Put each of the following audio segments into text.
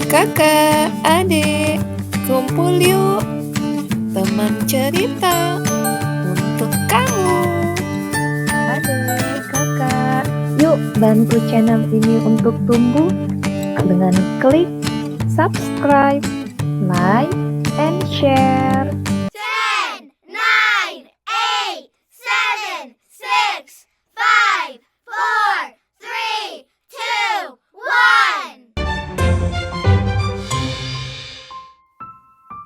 Kakak, adik, kumpul yuk, teman cerita untuk kamu. Adik, kakak, yuk bantu channel ini untuk tumbuh dengan klik subscribe, like, and share. 10, 9, 8, 7, 6, 5, 4, 3, 2, 1.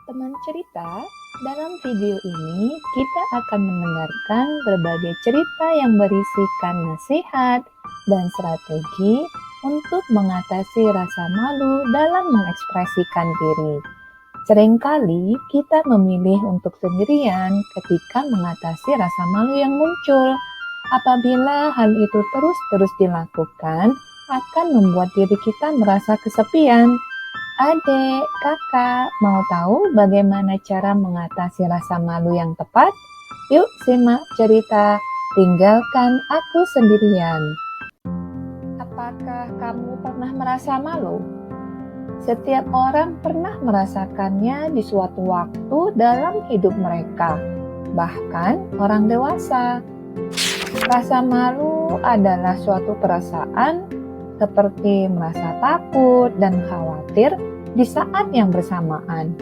Teman cerita, dalam video ini kita akan mendengarkan berbagai cerita yang berisikan nasihat dan strategi untuk mengatasi rasa malu dalam mengekspresikan diri. Seringkali kita memilih untuk sendirian ketika mengatasi rasa malu yang muncul. Apabila hal itu terus-terus dilakukan, akan membuat diri kita merasa kesepian. Adik, kakak, mau tahu bagaimana cara mengatasi rasa malu yang tepat? Yuk simak cerita Tinggalkan Aku Sendirian. Apakah kamu pernah merasa malu? Setiap orang pernah merasakannya di suatu waktu dalam hidup mereka, bahkan orang dewasa. Rasa malu adalah suatu perasaan seperti merasa takut dan khawatir di saat yang bersamaan.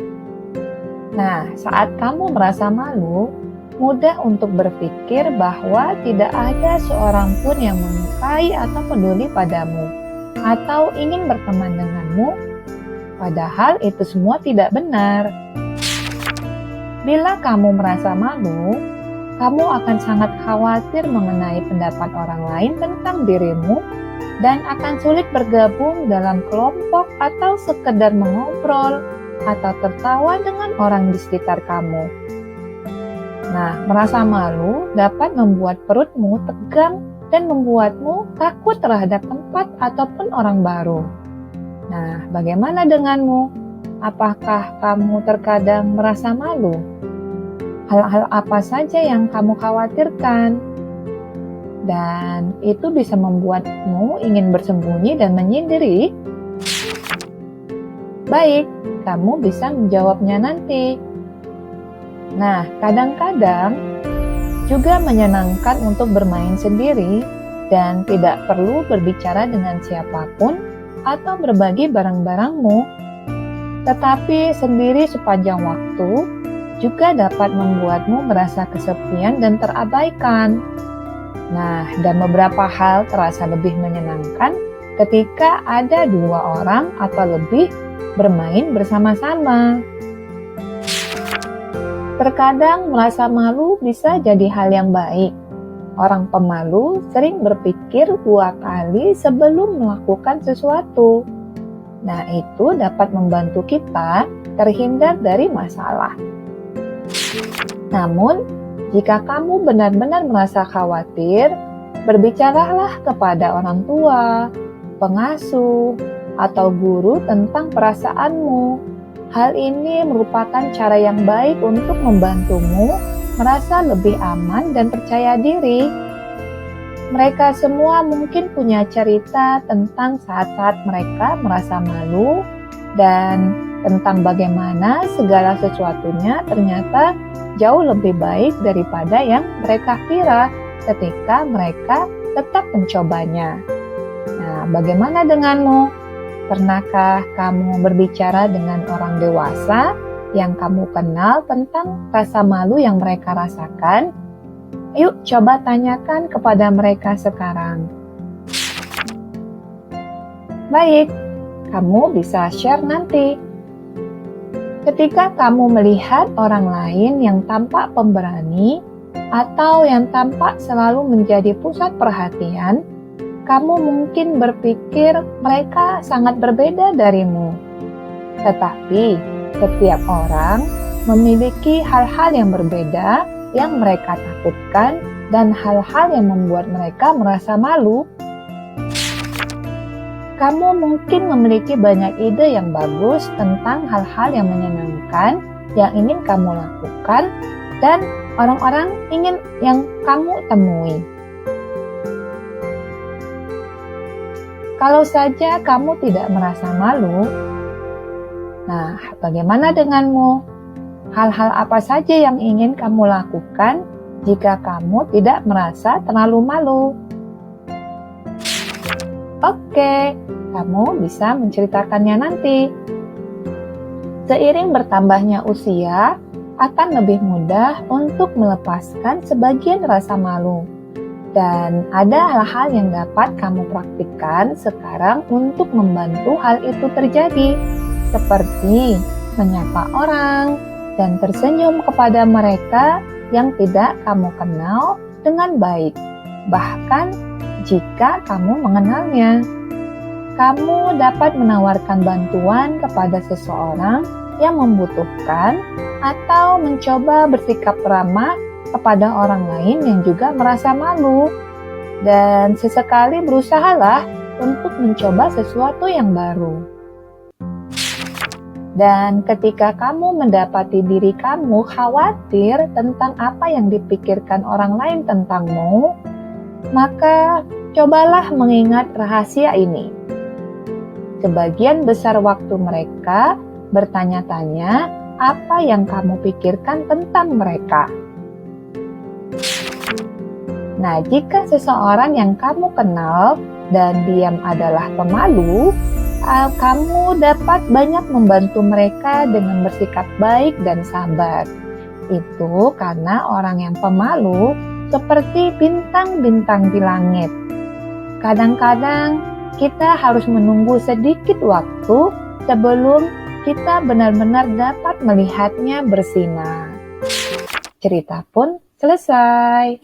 Nah, saat kamu merasa malu, mudah untuk berpikir bahwa tidak ada seorang pun yang menyukai atau peduli padamu, atau ingin berteman denganmu, padahal itu semua tidak benar. Bila kamu merasa malu, kamu akan sangat khawatir mengenai pendapat orang lain tentang dirimu dan akan sulit bergabung dalam kelompok atau sekedar mengobrol atau tertawa dengan orang di sekitar kamu. Nah, merasa malu dapat membuat perutmu tegang dan membuatmu takut terhadap tempat ataupun orang baru. Nah, bagaimana denganmu? Apakah kamu terkadang merasa malu? Hal-hal apa saja yang kamu khawatirkan? Dan itu bisa membuatmu ingin bersembunyi dan menyendiri. Baik, kamu bisa menjawabnya nanti. Nah, kadang-kadang juga menyenangkan untuk bermain sendiri dan tidak perlu berbicara dengan siapapun atau berbagi barang-barangmu. Tetapi sendiri sepanjang waktu juga dapat membuatmu merasa kesepian dan terabaikan. Nah, dan beberapa hal terasa lebih menyenangkan ketika ada dua orang atau lebih bermain bersama-sama. Terkadang merasa malu bisa jadi hal yang baik. Orang pemalu sering berpikir dua kali sebelum melakukan sesuatu. Nah, itu dapat membantu kita terhindar dari masalah. Namun, jika kamu benar-benar merasa khawatir, berbicaralah kepada orang tua, pengasuh, atau guru tentang perasaanmu. Hal ini merupakan cara yang baik untuk membantumu merasa lebih aman dan percaya diri. Mereka semua mungkin punya cerita tentang saat-saat mereka merasa malu dan tentang bagaimana segala sesuatunya ternyata jauh lebih baik daripada yang mereka kira ketika mereka tetap mencobanya. Nah, bagaimana denganmu? Pernahkah kamu berbicara dengan orang dewasa yang kamu kenal tentang rasa malu yang mereka rasakan? Yuk, coba tanyakan kepada mereka sekarang. Baik, kamu bisa share nanti. Ketika kamu melihat orang lain yang tampak pemberani atau yang tampak selalu menjadi pusat perhatian, kamu mungkin berpikir mereka sangat berbeda darimu. Tetapi, setiap orang memiliki hal-hal yang berbeda yang mereka takutkan dan hal-hal yang membuat mereka merasa malu. Kamu mungkin memiliki banyak ide yang bagus tentang hal-hal yang menyenangkan yang ingin kamu lakukan dan orang-orang ingin yang kamu temui. Kalau saja kamu tidak merasa malu, nah bagaimana denganmu? Hal-hal apa saja yang ingin kamu lakukan jika kamu tidak merasa terlalu malu? Oke, kamu bisa menceritakannya nanti. Seiring bertambahnya usia, akan lebih mudah untuk melepaskan sebagian rasa malu. Dan ada hal-hal yang dapat kamu praktikkan sekarang untuk membantu hal itu terjadi, seperti menyapa orang dan tersenyum kepada mereka yang tidak kamu kenal dengan baik, bahkan jika kamu mengenalnya. Kamu dapat menawarkan bantuan kepada seseorang yang membutuhkan atau mencoba bersikap ramah kepada orang lain yang juga merasa malu. Dan sesekali berusahalah untuk mencoba sesuatu yang baru. Dan ketika kamu mendapati diri kamu khawatir tentang apa yang dipikirkan orang lain tentangmu, maka cobalah mengingat rahasia ini. Sebagian besar waktu mereka bertanya-tanya apa yang kamu pikirkan tentang mereka. Nah, jika seseorang yang kamu kenal dan diam adalah pemalu, kamu dapat banyak membantu mereka dengan bersikap baik dan sabar. Itu karena orang yang pemalu seperti bintang-bintang di langit. Kadang-kadang kita harus menunggu sedikit waktu sebelum kita benar-benar dapat melihatnya bersinar. Cerita pun selesai.